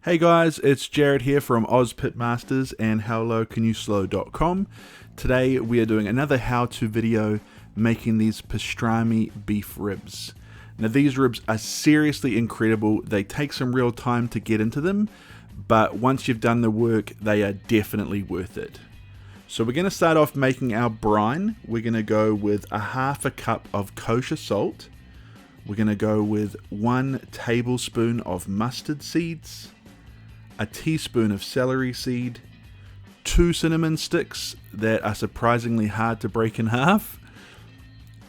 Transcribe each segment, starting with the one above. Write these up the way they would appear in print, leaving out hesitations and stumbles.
Hey guys, it's Jared here from OzPitmasters and HowLowCanYouSlow.com. Today we are doing another how-to video making these pastrami beef ribs. Now these ribs are seriously incredible. They take some real time to get into them, but once you've done the work, they are definitely worth it. So we're going to start off making our brine. We're going to go with half a cup of kosher salt. We're going to go with 1 tablespoon of mustard seeds, a teaspoon of celery seed, 2 cinnamon sticks that are surprisingly hard to break in half,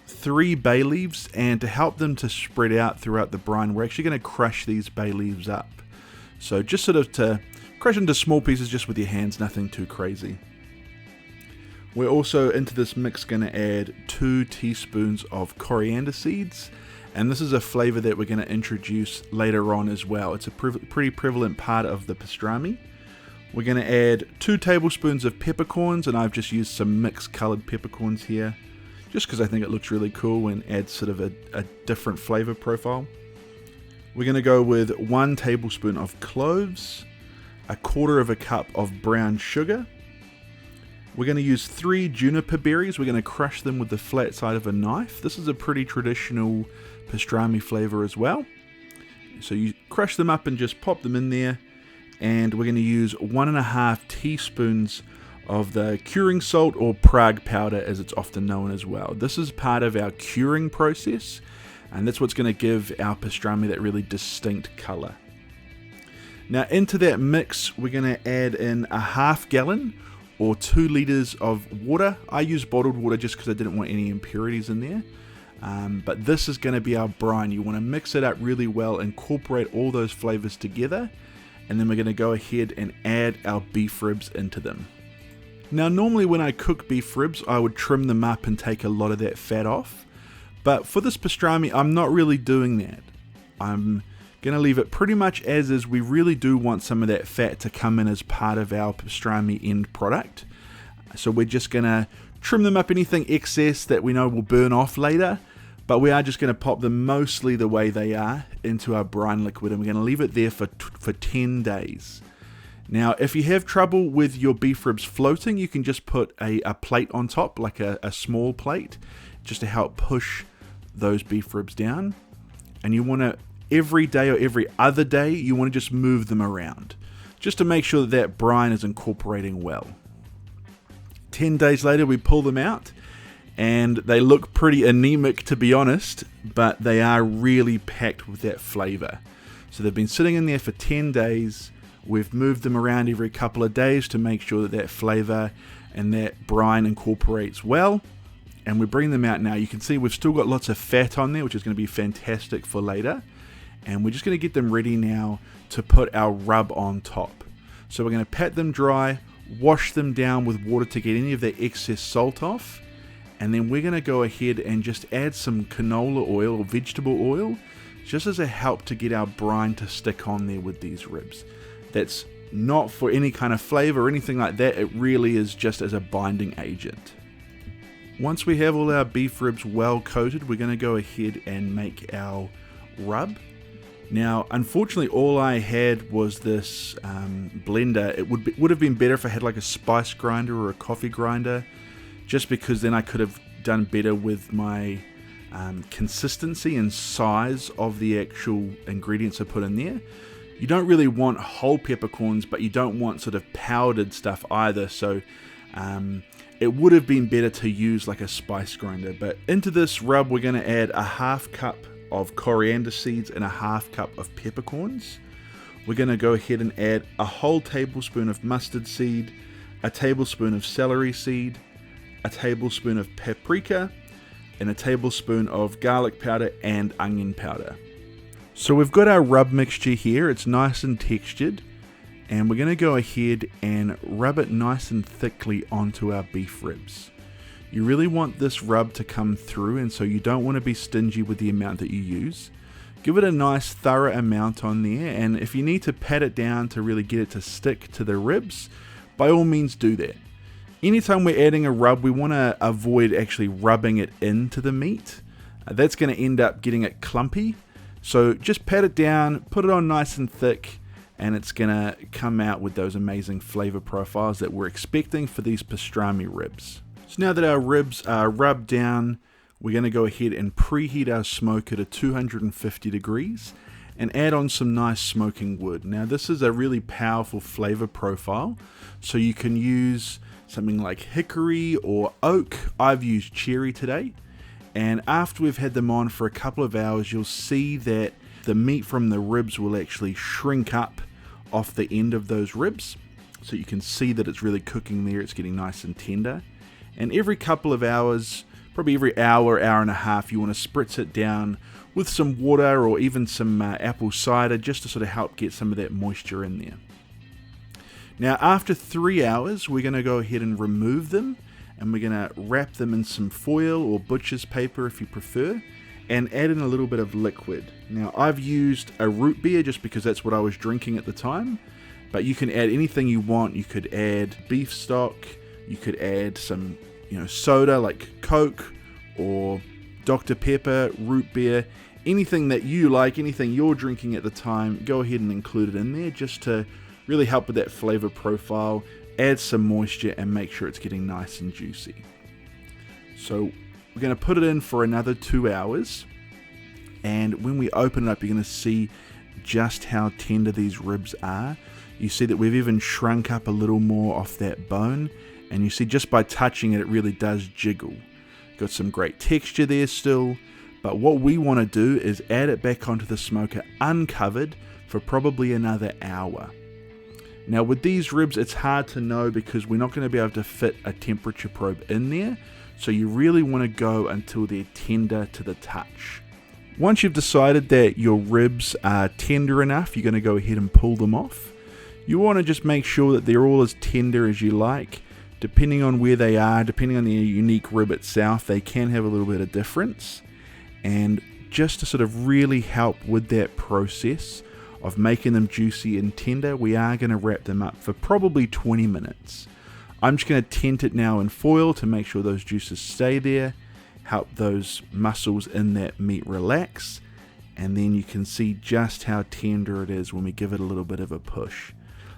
3 bay leaves, and to help them to spread out throughout the brine, we're actually going to crush these bay leaves up. So just sort of to crush into small pieces just with your hands, nothing too crazy. We're also into this mix going to add 2 teaspoons of coriander seeds. And this is a flavor that we're going to introduce later on as well. It's a pretty prevalent part of the pastrami. We're going to add 2 tablespoons of peppercorns, and I've just used some mixed colored peppercorns here, just because I think it looks really cool and adds sort of a different flavor profile. We're going to go with 1 tablespoon of cloves, 1/4 cup of brown sugar. We're going to use 3 juniper berries. We're going to crush them with the flat side of a knife. This is a pretty traditional pastrami flavor as well. So you crush them up and just pop them in there. And we're going to use 1.5 teaspoons of the curing salt, or Prague powder as it's often known as well. This is part of our curing process, and that's what's going to give our pastrami that really distinct color. Now into that mix, we're going to add in 1/2 gallon or 2 liters of water. I use bottled water just because I didn't want any impurities in there. But this is going to be our brine. You want to mix it up really well, incorporate all those flavors together, and then we're going to go ahead and add our beef ribs into them. Now normally when I cook beef ribs, I would trim them up and take a lot of that fat off. But for this pastrami, I'm not really doing that. I'm going to leave it pretty much as is. We really do want some of that fat to come in as part of our pastrami end product. So we're just going to trim them up, anything excess that we know will burn off later. But we are just going to pop them mostly the way they are into our brine liquid, and we're going to leave it there for 10 days. Now if you have trouble with your beef ribs floating, you can just put a plate on top, like a small plate, just to help push those beef ribs down. And you want to, every day or every other day, you want to just move them around, just to make sure that that brine is incorporating well. 10 days later we pull them out, and they look pretty anemic, to be honest, but they are really packed with that flavor. So they've been sitting in there for 10 days. We've moved them around every couple of days to make sure that that flavor and that brine incorporates well. And we bring them out now. You can see we've still got lots of fat on there, which is going to be fantastic for later. And we're just going to get them ready now to put our rub on top. So we're going to pat them dry, wash them down with water to get any of the excess salt off. And then we're going to go ahead and just add some canola oil or vegetable oil, just as a help to get our brine to stick on there with these ribs. That's not for any kind of flavor or anything like that. It really is just as a binding agent. Once we have all our beef ribs well coated, we're going to go ahead and make our rub. Now, unfortunately, all I had was this blender. It would have been better if I had like a spice grinder or a coffee grinder, just because then I could have done better with my consistency and size of the actual ingredients I put in there. You don't really want whole peppercorns, but you don't want sort of powdered stuff either. So it would have been better to use like a spice grinder. But into this rub, we're going to add 1/2 cup of coriander seeds and 1/2 cup of peppercorns. We're going to go ahead and add a whole tablespoon of mustard seed, a tablespoon of celery seed, a tablespoon of paprika, and a tablespoon of garlic powder and onion powder. So we've got our rub mixture here. It's nice and textured, and we're going to go ahead and rub it nice and thickly onto our beef ribs. You really want this rub to come through, and so you don't want to be stingy with the amount that you use. Give it a nice thorough amount on there, and if you need to pat it down to really get it to stick to the ribs, by all means do that. Anytime we're adding a rub, we want to avoid actually rubbing it into the meat. That's going to end up getting it clumpy. So just pat it down, put it on nice and thick, and it's gonna come out with those amazing flavor profiles that we're expecting for these pastrami ribs. So now that our ribs are rubbed down, we're gonna go ahead and preheat our smoker to 250 degrees and add on some nice smoking wood. Now this is a really powerful flavor profile, so you can use something like hickory or oak. I've used cherry today, and after we've had them on for a couple of hours, you'll see that the meat from the ribs will actually shrink up off the end of those ribs, so you can see that it's really cooking there. It's getting nice and tender, and every couple of hours, probably every hour, hour and a half, you want to spritz it down with some water or even some apple cider, just to sort of help get some of that moisture in there. Now after 3 hours, we're going to go ahead and remove them, and we're going to wrap them in some foil or butcher's paper if you prefer, and add in a little bit of liquid. Now I've used a root beer just because that's what I was drinking at the time, but you can add anything you want. You could add beef stock, you could add some soda like Coke or Dr. Pepper, root beer, anything that you like, anything you're drinking at the time, go ahead and include it in there just to really help with that flavor profile, add some moisture, and make sure it's getting nice and juicy. So we're going to put it in for another 2 hours, and when we open it up, you're going to see just how tender these ribs are. You see that we've even shrunk up a little more off that bone, and you see just by touching it, it really does jiggle. Got some great texture there still, but what we want to do is add it back onto the smoker uncovered for probably another hour. Now with these ribs, it's hard to know because we're not going to be able to fit a temperature probe in there, so you really want to go until they're tender to the touch. Once you've decided that your ribs are tender enough, you're going to go ahead and pull them off. You want to just make sure that they're all as tender as you like. Depending on where they are, depending on the unique rib itself, they can have a little bit of difference. And just to sort of really help with that process of making them juicy and tender, we are going to wrap them up for probably 20 minutes. I'm just going to tent it now in foil to make sure those juices stay there, help those muscles in that meat relax, and then you can see just how tender it is when we give it a little bit of a push.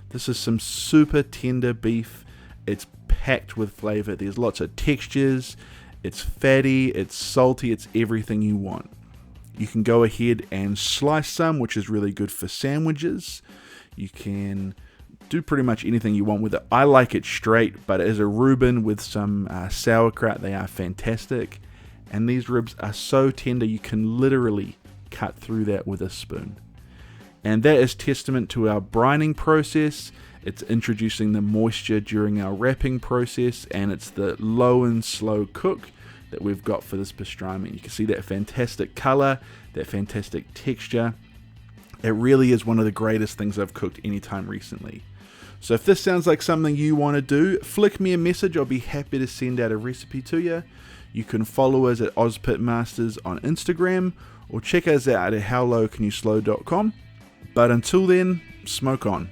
This is some super tender beef. It's packed with flavor. There's lots of textures. It's fatty, it's salty, it's everything you want. You can go ahead and slice some, which is really good for sandwiches. You can do pretty much anything you want with it. I like it straight, but as a Reuben with some sauerkraut, they are fantastic. And these ribs are so tender, you can literally cut through that with a spoon. And that is testament to our brining process. It's introducing the moisture during our wrapping process, and it's the low and slow cook that we've got for this pastrami. You can see that fantastic color, that fantastic texture. It really is one of the greatest things I've cooked anytime recently. So if this sounds like something you want to do, flick me a message. I'll be happy to send out a recipe to you. You can follow us at ozpitmasters on Instagram, or check us out at howlowcanyouslow.com. But until then, smoke on.